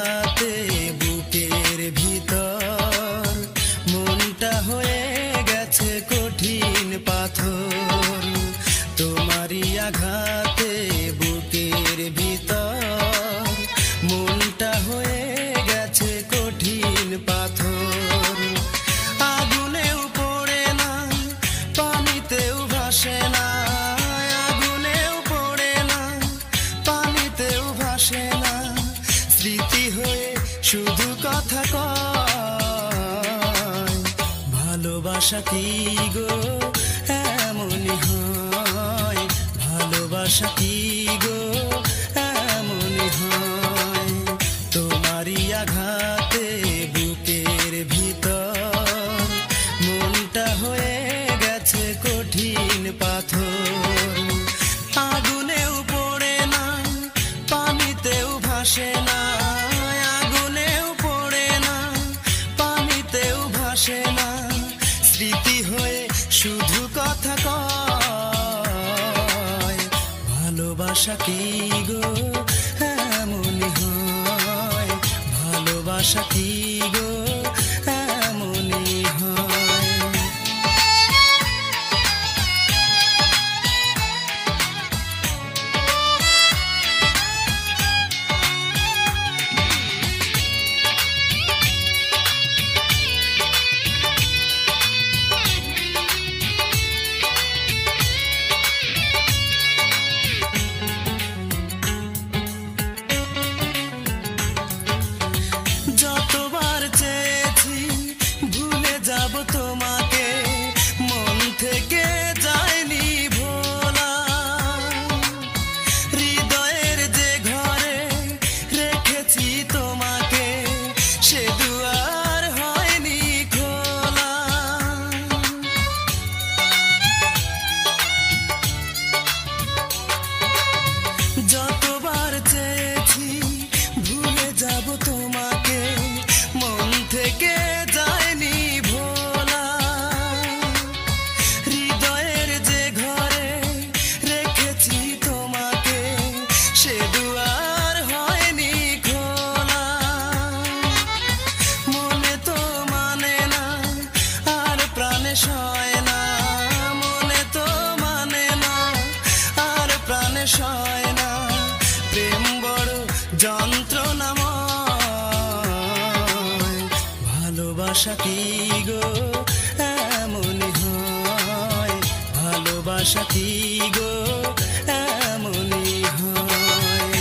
আঘাতে বুকের ভিতর মনটা হয়ে গেছে কঠিন পাথর। তোমারই আঘাতে বুকের ভিতর মনটা হয়ে গেছে কঠিন পাথর। আগুনেও পড়ে না, পানিতেও ভাসে না, আগুনেও পড়ে না, পানিতেও ভাসে না, স্মৃতি হয়ে শুধু কথা কয়। ভালোবাসা কি গো এমনই হয়, ভালোবাসা কি গো এমনই হয়। তোমারই আঘাতে বুকের ভিতর মনটা হয়ে গেছে কঠিন পাথর। আগুনেও পড়ে না, পানিতেও ভাসে না, আগুনেও পড়ে না, পানিতেও ভাসে না, স্মৃতি হয়ে শুধু কথা কয়। ভালোবাসা কি গো এমনই হয়, ভালোবাসা কি গো এমনই হয়। যতবার চেয়েছি ভুলে যাব তোমাকে, মন থেকে যায়নি ভোলা। হৃদয়ের যে ঘরে রেখেছি তোমাকে, সে দুয়ার হয়নি খোলা। যতবার চেয়েছি ভুলে যাব তোমাকে, মন থেকে যায়নি ভোলা। হৃদয়ের যে ঘরে রেখেছি তোমাকে, সে দুয়ার হয়নি খোলা। মনে তো মানে না আর প্রাণে সয় না, মনে তো মানে না আর প্রাণে সয় না, প্রেম বড় যন্ত্রণাময়। ভালোবাসা কি গো এমনই হয়, ভালোবাসা কি গো এমনই হয়।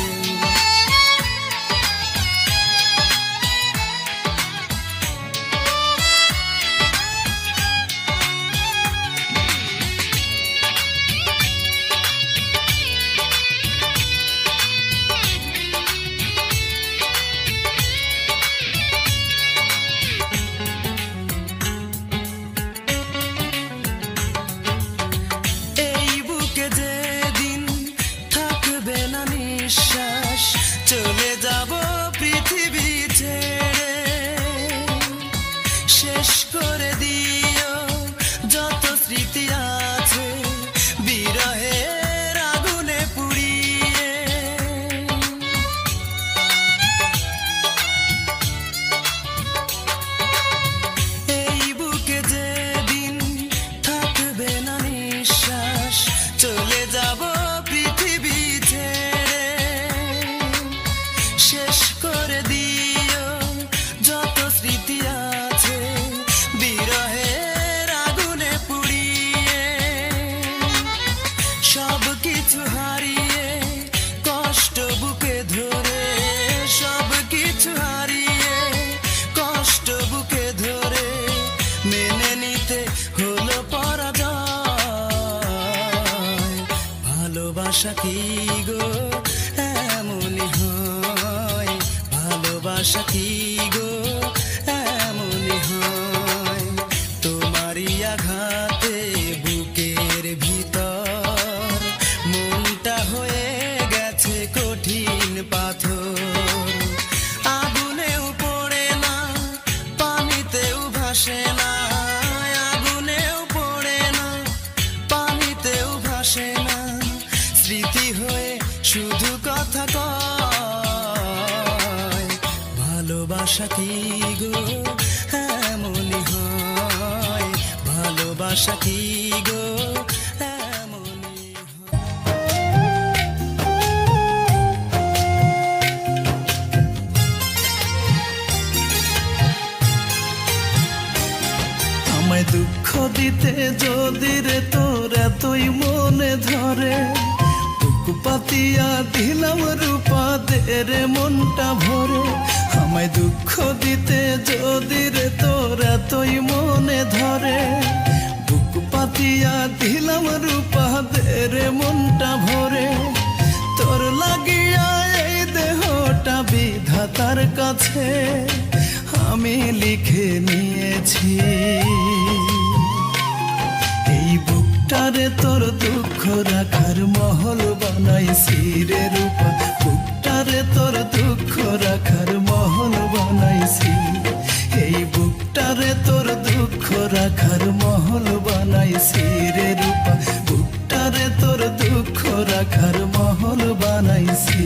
এই বুকে যেদিন থাকবে না নিঃশ্বাস, চলে যাব পৃথিবী ছেড়ে। শেষ করে দিও যত স্মৃতি আছে বিরহের আগুনে পুড়িয়ে। এই বুকে যেদিন থাকবে না নিঃশ্বাস, চলে যাব পৃথিবী ছেড়ে। শেষ করে দিও যত স্মৃতি আছে বিরহের আগুনে পুড়িয়ে। সব কিছু হারিয়ে কষ্ট বুকে ধরে, সব কিছু হারিয়ে কষ্ট বুকে ধরে, মেনে নিতে হলো পরাজয়। ভালোবাসা কি গো এমনই হয়, ভালোবাসা কি গো এমনই হয়। তোমারই আঘাতে বুকের ভিতর মনটা হয়ে গেছে কঠিন পাথর। আগুনেও পড়ে না, পানিতেও ভাসে না, আগুনেও পড়ে না, পানিতেও ভাসে না, স্মৃতি হয়ে শুধু কথা কয়। ভালোবাসা কি গো এমনই হয়, ভালোবাসা কি গো এমনই হয়। আমায় দুঃখ দিতে যদি রে তোর এতই মনে ধরে, বুক পাতিয়া দিলাম রূপা দে রে মনটা ভরে। আমায় দুঃখ দিতে যদি রে তোর এতই মনে ধরে, বুক পাতিয়া দিলাম রূপা দে রে মনটা ভরে। তোর লাগিয়া এই দেহটা বিধাতার কাছে আমি লিখে নিয়েছি। এই বুকটারে তোর দুঃখ রাখার মহল বানাইছি রে রূপা, বুকটারে তোর দুঃখ রাখার মহল বানাইছি। এই বুকটারে তোর দুঃখ রাখার মহল বানাইছি রে রূপা, বুকটারে তোর দুঃখ রাখার মহল বানাইছি।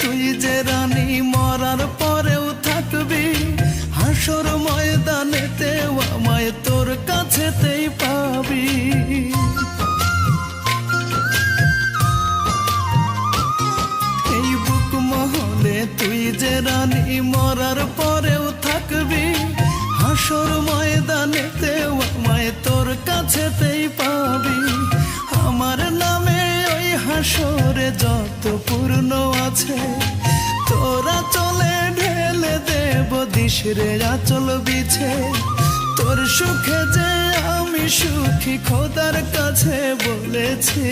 তুই যে রানী মরার পরেও থাকবি, হাসর ময়দানেতে আমায় তোর কাছেতেই পাবি। এই বুক মহলে তুই যে রানী মরার পরেও থাকবি, হাসর ময়দানেতে আমায় তোর কাছেতেই পাবি। আমার নামে ওই হাসরে যত পূর্ণ আছে, তোরা চলে ঢেলে দেব দিশরে আচল বিছে। তোর সুখে যে আমি সুখী খোদার কাছে বলেছি।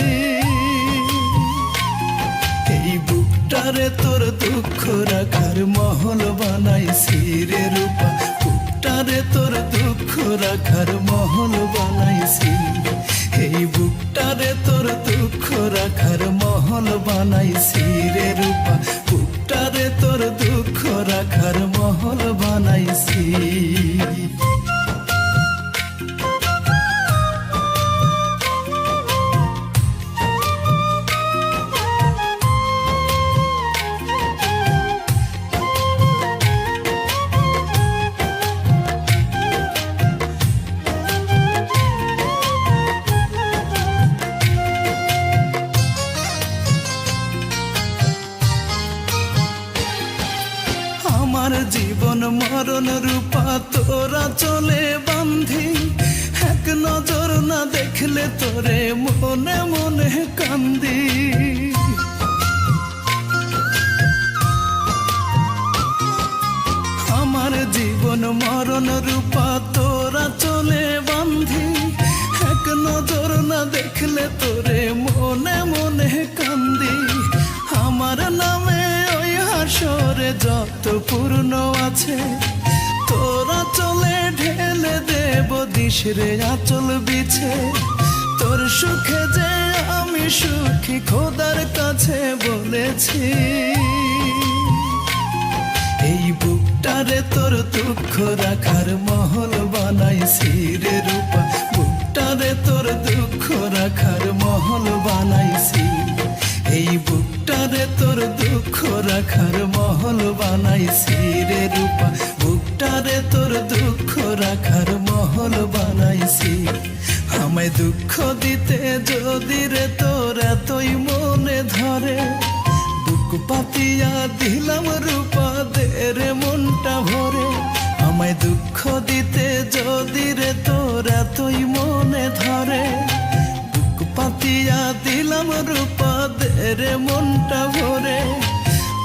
এই বুকটারে তোর দুঃখ রাখার মহল বানাইছি রে রূপা, বুকটারে তোর দুঃখ রাখার মহল বানাইছি। এই বুকটারে তোর দুঃখ রাখার মহল বানাইছি রে রূপা, বুকটারে তোর দুঃখ রাখার মহল বানাইছি। আমার জীবন মরণ রূপা তোরা চলে বান্ধি, এক নজর না দেখলে তোরে মনে মনে কান্দি। আমার জীবন মরণ রূপা তোরা চলে বান্ধি, এক নজর না দেখলে তোরে মনে মনে কান্দি। আমার নামে ওই হাসরে যত পূর্ণ আছে, তোরা চলে ঢেলে দেব দিশরে আচল বিছে। তোর সুখে যে আমি সুখী খোদার কাছে বলেছি। এই বুকটারে তোর দুঃখ রাখার মহল বানাইছি রে রূপা, বুকটারে তোর দুঃখ রাখার মহল বানাইছি। এই বুকটারে তোর দুঃখ রাখার মহল বানাইছি রে রূপা, বুকটারে তোর দুঃখ রাখার মহল বানাইছি। আমায় দুঃখ দিতে যদি রে তোর এতই মনে ধরে, বুক পাতিয়া দিলাম রূপা দে রে মনটা ভরে। আমায় দুঃখ দিতে যদি রে তোর এতই মনে ধরে, বুক পাতিয়া দিলাম রূপা দে রে মনটা ভরে।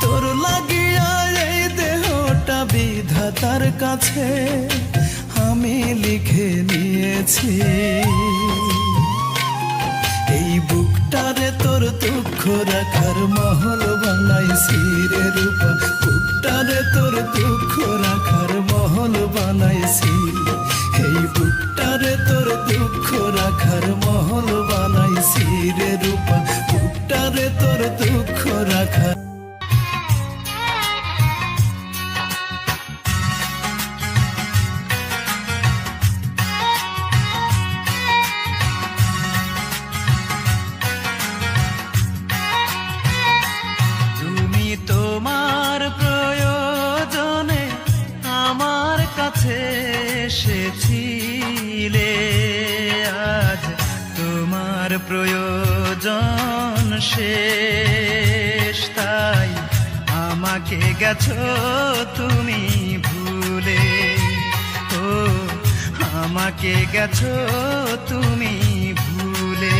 তোর লাগিয়া এই দেহটা বিধাতার কাছে আমি লিখে নিয়েছি। এই বুকটারে তোর দুঃখ রাখার মহল বানাইছি রে রূপা, বুকটারে তোর দুঃখ রাখার মহল বানাইছি। বানাইছি, এই বুকটারে তোর দুঃখ রাখার মহল বানাইছি রে রূপা, বুকটারে তোর দুঃখ রাখার। তোমার প্রয়োজনে আমার কাছে এসেছিলে, আজ তোমার প্রয়োজন শেষ, তাই আমাকে গেছো তুমি ভুলে, ও আমাকে গেছো তুমি ভুলে।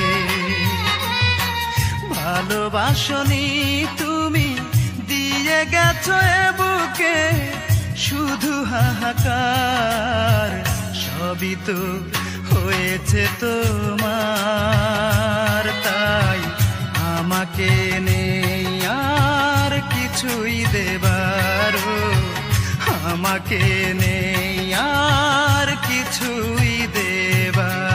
ভালোবাসনি তুমি, দিয়ে গেছো এ বুকে শুধু হাহাকার, সবই তো হয়েছে তোমার, তাই আমাকে নেই আর কিছুই দেবার, আমাকে নেই আর কিছুই দেবার।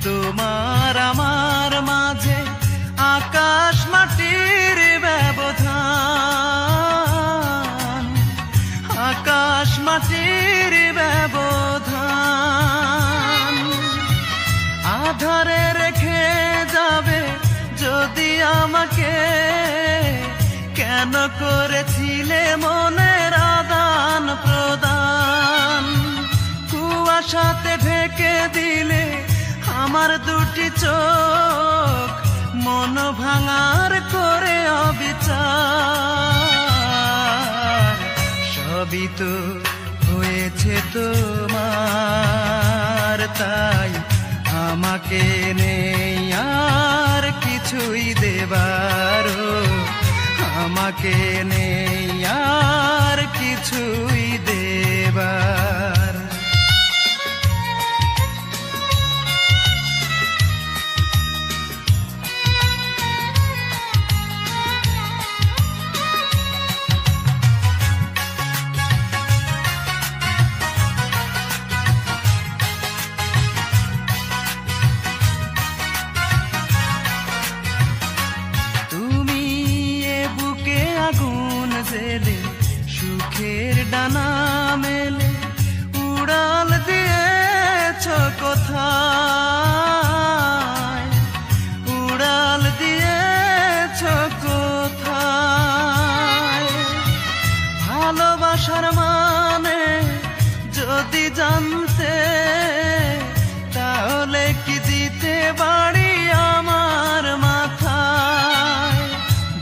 তোমার আমার মাঝে আকাশ মাটির ব্যবধান, আকাশ মাটির ব্যবধান, আধারে রেখে যাবে যদি আমাকে, কেন করেছিলে মনের আদান প্রদান, কুয়াশাতে ঢেকে দিলে আমার দুটি চোখ, মন ভাঙার করে অবিচার, সবই তো হয়েছে তোমার, তাই আমাকে নেই আর কিছুই দেবার, আমাকে নেই আর কিছুই দেবার। সুখের ডানা মেলে উড়াল দিয়েছ কোথায়, উড়াল দিয়েছ কোথায়, ভালোবাসার মানে যদি জানতে, তাহলে কি দিতে বাড়ি আমার মাথায়,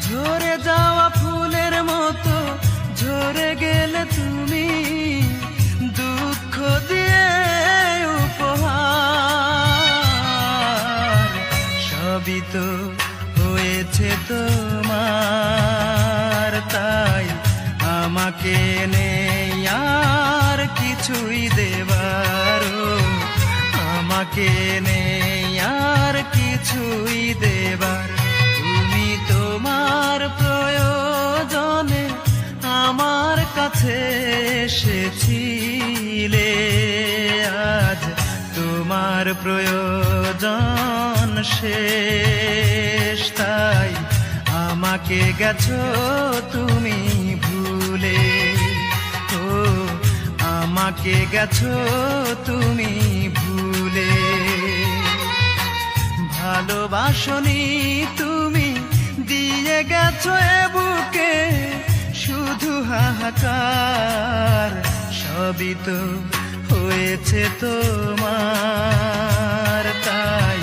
ঝরে যাওয়া ফুলের মতো ঝরে গেলে তুমি, দুঃখ দিয়ে উপহার, সবই তো হয়েছে তোমার, তাই আমাকে নেই আর কিছুই দেবার, আমাকে নেই আর কিছুই দেবার। তুমি তোমার প্রয়োজনে আমার কাছে এসেছিলে, আজ তোমার প্রয়োজন শেষ, তাই আমাকে গেছো তুমি ভুলে, ও আমাকে গেছো তুমি ভুলে। ভালোবাসনি তুমি, দিয়ে গেছো এ বুকে শুধু হাহাকার, সবই তো হয়েছে তোমার, তাই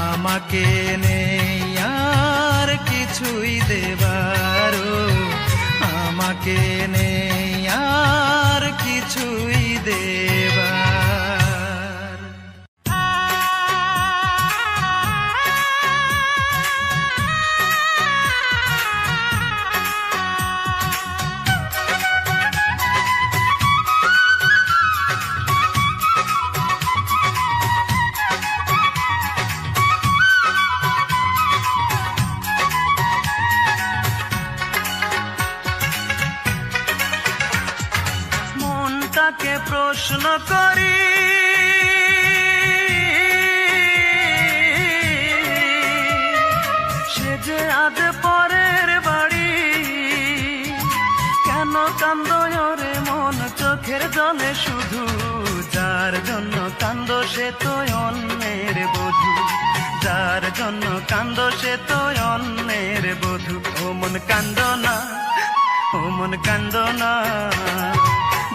আমাকে নেই আর কিছুই দেবার, আমাকে নেই আর কিছুই দেবার। করি, সে যে আজ পরের বাড়ি। কেন কান্দো রে মন চোখের জলে শুধু, যার জন্য কান্দো সে তো অন্যের বধূ, যার জন্য কান্দো সে তো অন্যের বধূ। ও মন কান্দো না, ও মন কান্দো না,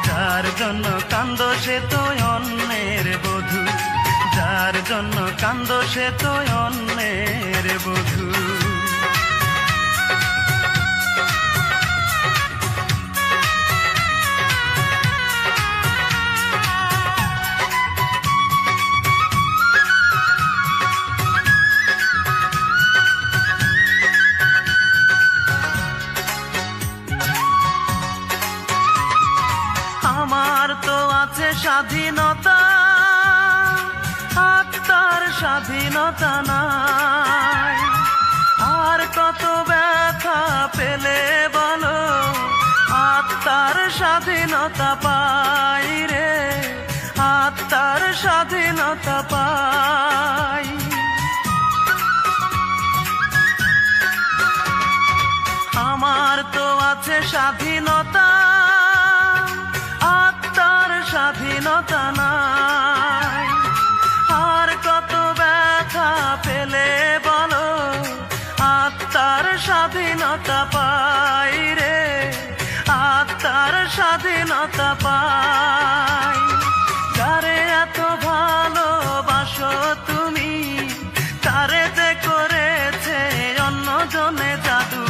যার জন্য কান্দো সে তো অন্যের বধূ, যার জন্য কান্দো সে তো অন্যের বধূ। আমার তো আছে স্বাধীনতা, আত্মার স্বাধীনতা নাই। আর কত ব্যথা পেলে বলো, আত্মার স্বাধীনতা পাই রে, আত্মার স্বাধীনতা পাই। আমার তো আছে স্বাধীনতা, আত্মার স্বাধীনতা নাই। আর কত ব্যথা পেলে বলো, আত্মার স্বাধীনতা পাই রে, আত্মার স্বাধীনতা পাই। যারে এত ভালোবাসো তুমি, তারে যে করেছে অন্যজনে জাদু,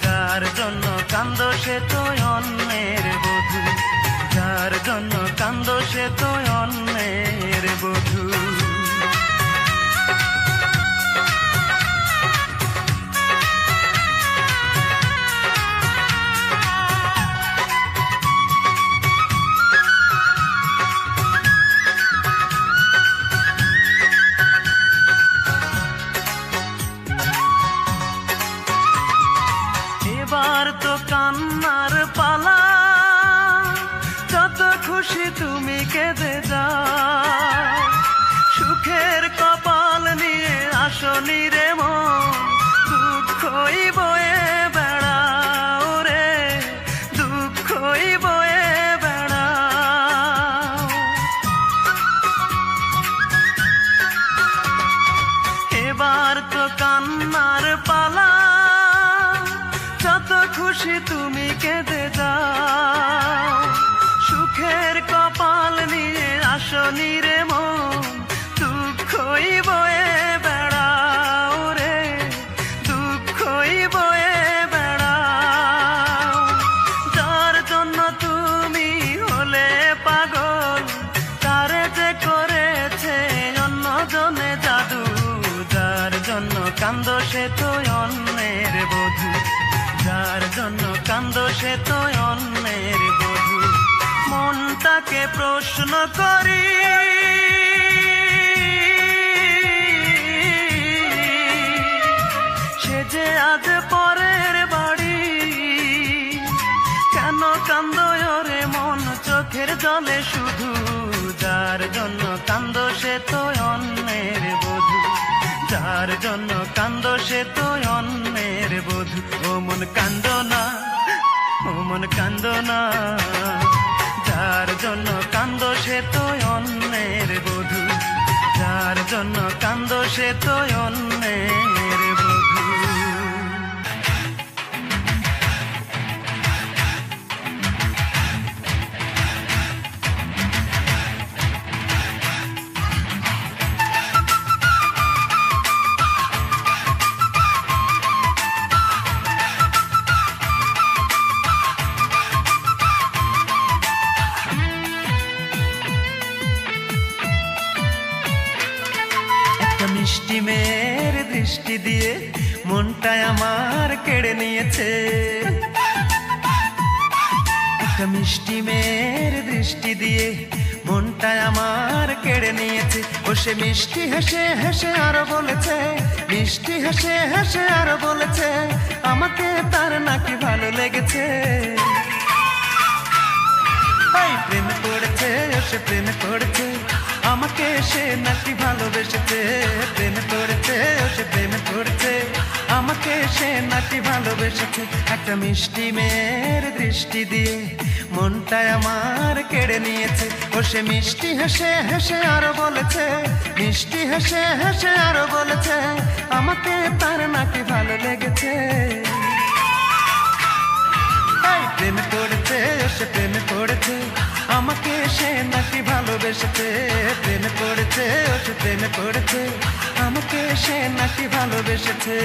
যার জন্য কান্দো সে তো অন্যের বধূ, যার জন্য কান্দো সে তো অন্যের বধূ। এবার তো কান্নার পালা, যত খুশি তুমি কেঁদে যাও। সুখের কপাল নিয়ে আসনি রে মন, দুঃখই বয়ে বেড়াও রে, দুঃখই বয়ে বেড়াও। এবার তো কান্নার পালা, যত খুশি তুমি কেঁদে যাও। সুখের কপাল নিয়ে আসনি রে মন, দুঃখই বয়ে বেড়াও রে, দুঃখই বয়ে বেড়াও। যার জন্য তুমি হলে পাগল, তারে যে করেছে অন্যজনে জাদু, যার জন্য কান্দো সে তো অন্যের বধূ, যার জন্য কান্দো সে তো অন্যের বধূ। মনটাকে প্রশ্ন করি, সে যে আজ পরের বাড়ি। কেন কান্দো রে মন চোখের জলে শুধু, যার জন্য কান্দো সে তো অন্যের বধূ, যার জন্য কান্দো সে তো অন্যের বধূ। ও মন কান্দো না, ও মন কান্দো না, যার জন্য কান্দো সে তো অন্যের বধূ, যার জন্য কান্দো সে তো অন্যের বধূ। মিষ্টি মেয়ের দৃষ্টি দিয়ে মনটা আমার কেড়ে নিয়েছে, একটা মিষ্টি মেয়ের দৃষ্টি দিয়ে মনটা আমার কেড়ে নিয়েছে। ও সে মিষ্টি হেসে হেসে আরো বলেছে, মিষ্টি হেসে হেসে আরো বলেছে, আমাকে তার নাকি ভালো লেগেছে। এই প্রেমে পড়েছে সে প্রেমে পড়েছে আমাকে সে নাকি ভালোবেসেছে প্রেমে পড়েছে সে প্রেমে পড়েছে আমাকে সে নাকি ভালোবেসেছে একটা মিষ্টি মেয়ের দৃষ্টি দিয়ে মনটায় আমার কেড়ে নিয়েছে ও সে মিষ্টি হেসে হেসে আরো বলেছে মিষ্টি হেসে হেসে আরো বলেছে আমাকে তার নাকি ভালো লেগেছে প্রেমে পড়েছে সে প্রেমে পড়েছে আমাকে সে নাকি ভালোবেসেছে প্রেমে পড়েছে সে প্রেমে পড়েছে আমাকে সে নাকি ভালোবেসেছে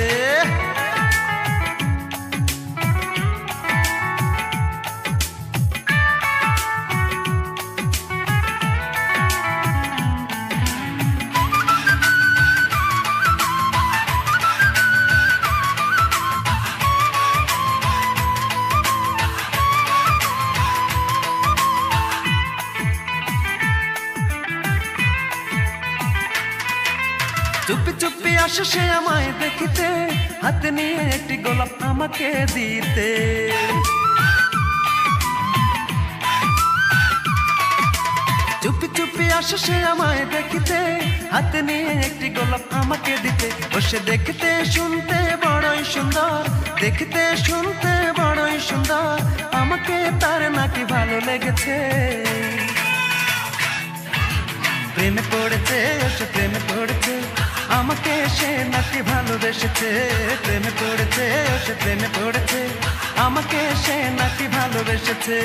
চুপি চুপি আসে সে আমায় দেখিতে হাতে নিয়ে একটি গোলাপ আমাকে দিতে চুপি চুপি আসে সে আমায় দেখিতে হাতে নিয়ে একটি গোলাপ আমাকে দিতে ও সে দেখতে শুনতে বড়ই সুন্দর দেখতে শুনতে বড়ই সুন্দর আমাকে তার নাকি ভালো লেগেছে প্রেমে পড়েছে সে প্রেমে পড়েছে আমাকে সে নাকি ভালোবেসেছে প্রেমে পড়েছে সে প্রেমে পড়েছে আমাকে সে নাকি ভালোবেসেছে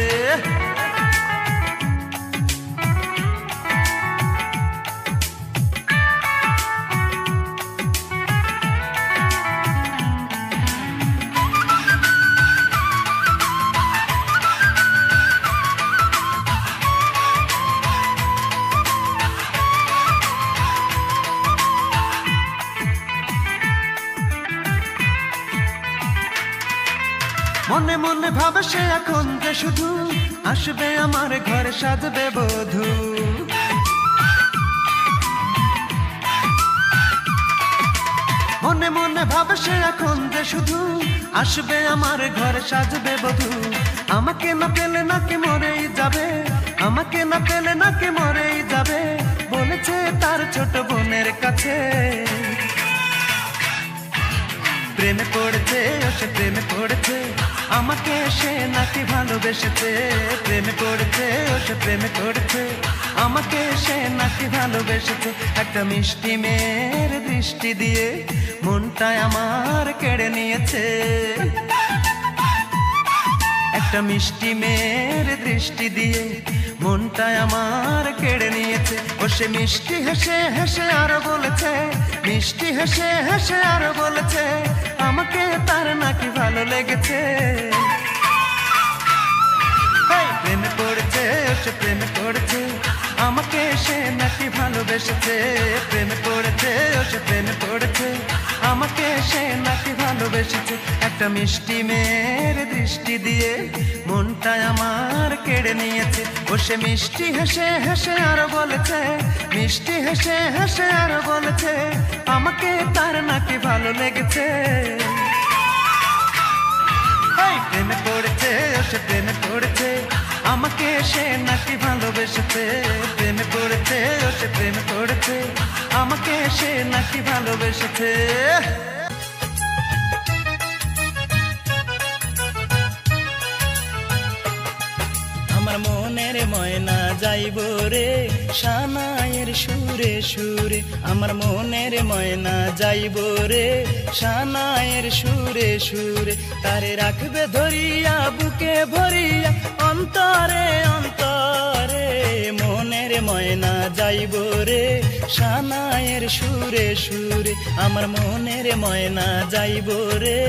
মনে মনে ভাবে সে এখন যে শুধু আসবে আমার ঘরে সাজবে বধূ মনে মনে ভাবে সে এখন যে শুধু আসবে আমার ঘরে সাজবে বধূ আমাকে না পেলে নাকি মরেই যাবে আমাকে না পেলে নাকি মরেই যাবে বলেছে তার ছোট বোনের কাছে প্রেমে পড়েছে সে প্রেমে পড়েছে আমাকে সে নাকি ভালোবেসেছে প্রেমে পড়েছে সে প্রেমে পড়েছে আমাকে সে নাকি ভালোবেসেছে একটা মিষ্টি মেয়ের দৃষ্টি দিয়ে মনটায় আমার কেড়ে নিয়েছে একটা মিষ্টি মেয়ের দৃষ্টি দিয়ে মনটায় আমার কেড়ে নিয়েছে ও সে মিষ্টি হেসে হেসে আরো বলেছে মিষ্টি হেসে হেসে আরো বলেছে আমাকে তার নাকি ভালো লেগেছে প্রেমে পড়েছে সে প্রেমে পড়েছে আমাকে সে নাকি ভালোবেসেছে প্রেমে পড়েছে সে প্রেমে পড়েছে আমাকে সে নাকি ভালোবেসেছে একটা মিষ্টি মেয়ের দৃষ্টি দিয়ে মনটায় আমার কেড়ে নিয়েছে ও সে মিষ্টি হেসে হেসে আরো বলেছে মিষ্টি হেসে হেসে আরো বলেছে আমাকে তার নাকি ভালো লেগেছে প্রেমে পড়েছে সে প্রেমে পড়েছে আমাকে সে নাকি ভালোবেসেছে প্রেমে পড়েছে সে প্রেমে পড়েছে আমাকে সে নাকি ভালোবেসেছে আমার মনের ময়না যাইব রে সানাইয়ের সুরে সুরে আমার মনের ময়না যাইব রে সানাইয়ের সুরে সুরে তারে রাখবে ধরিয়া বুকে ভরিয়া অন্তরে অন্তরে মনের ময়না যাইব রে সানাইয়ের সুরে সুরে আমার মনের ময়না যাইব রে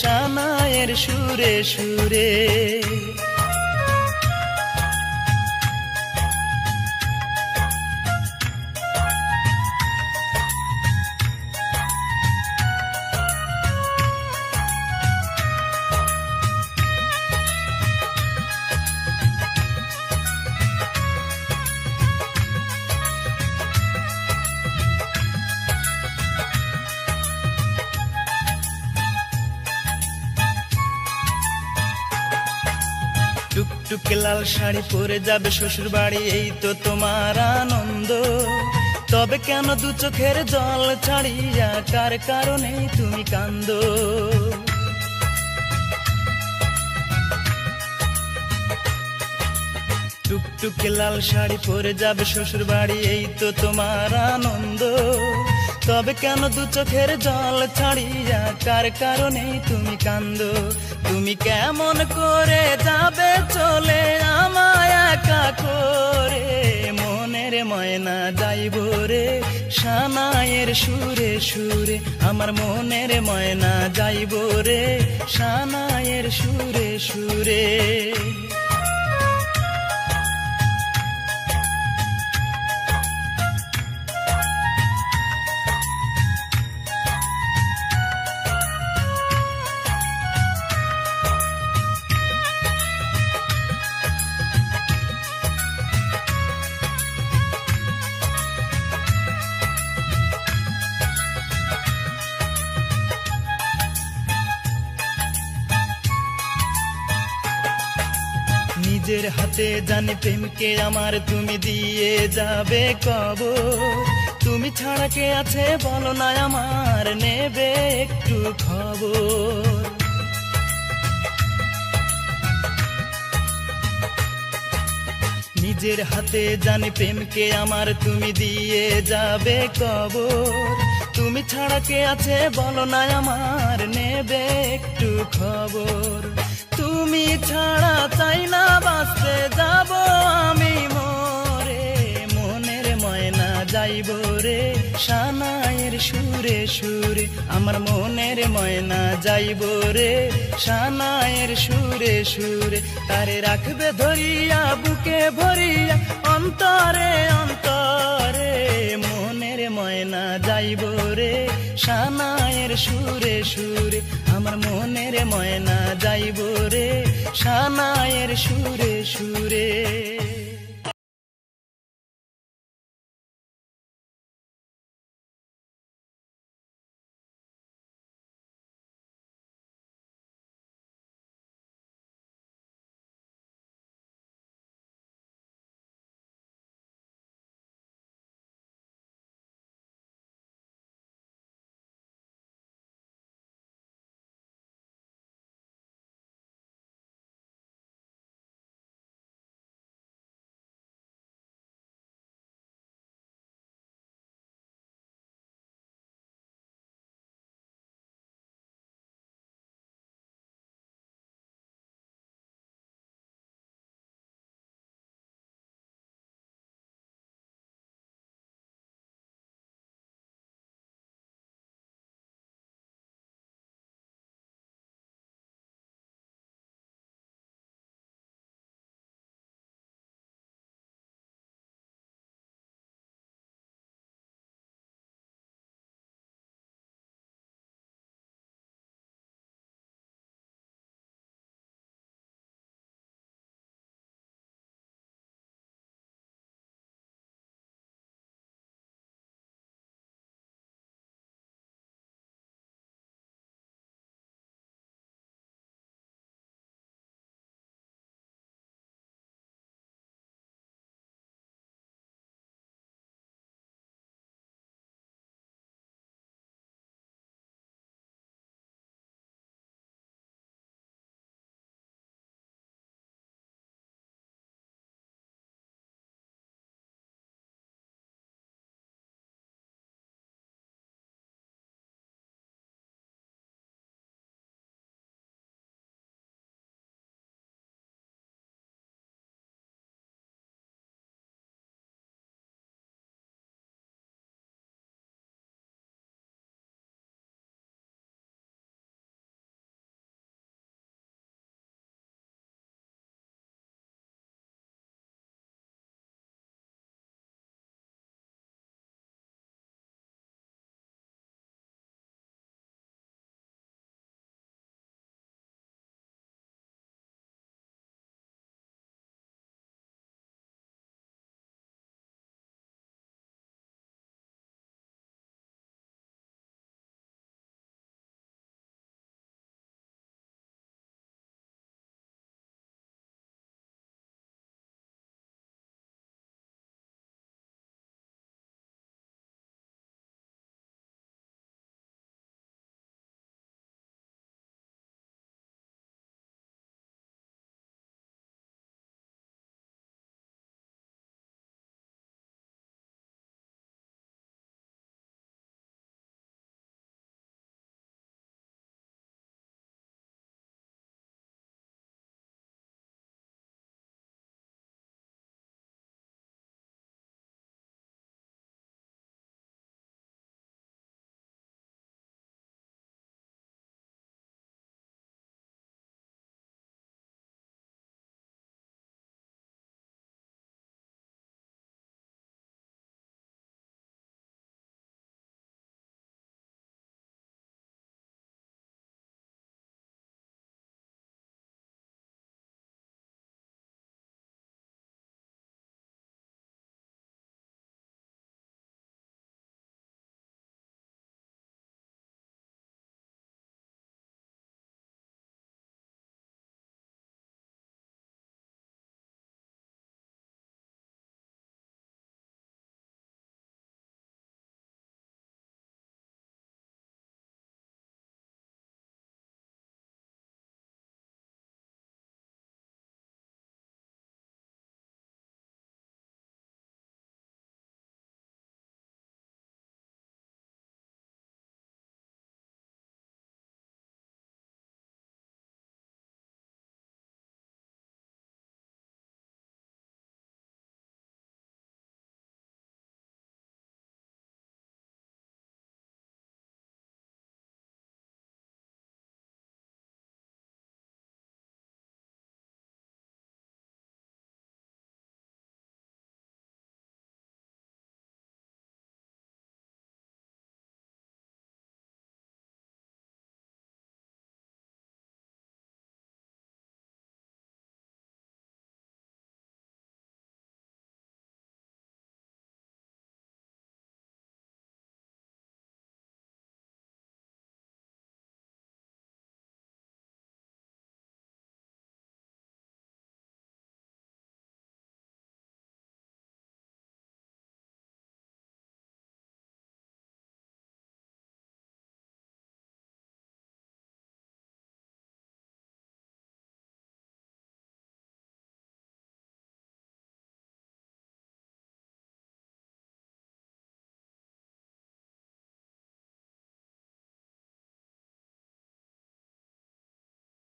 সানাইয়ের সুরে সুরে টুকটুকে লাল শাড়ি পরে যাবে শ্বশুর বাড়ি, এই তো তোমার আনন্দ। তবে কেন দু চোখের জল ছাড়িয়া, কার কারণে তুমি কান্দো? টুকটুকে লাল শাড়ি পরে যাবে শ্বশুর বাড়ি, এই তো তোমার আনন্দ। তবে কেন দু চোখের জল ছাড়িয়া, কার কারণে তুমি কান্দো? তুমি কেমন করে যাবে চলে আমায় একা করে? মনের ময়না যাইব রে সানাইয়ের সুরে সুরে, আমার মনের ময়না যাইব রে সানাইয়ের সুরে সুরে। নিজের হাতে জানি প্রেমকে আমার তুমি দিয়ে যাবে কবর। তুমি ছাড়া কে আছে বলো না আমার, নেবে একটু খবর। নিজের হাতে জানি প্রেমকে আমার তুমি দিয়ে যাবে কবর। তুমি ছাড়া কে আছে বলো না আমার, নেবে একটু খবর। তুমি ছাড়া চাই না বাঁচতে যাব আমি মরে, মনের ময়না যাইব রে সানাইয়ের সুরে সুরে, আমার মনের ময়না যাইব রে সানাইয়ের সুরে সুরে। তারে রাখবে ধরিয়া বুকে ভরিয়া অন্তরে অন্তরে, মনের ময়না যাইব রে সানাইয়ের সুরে সুরে, আমার মনের ময়না যাইব রে সানাইয়ের সুরে সুরে।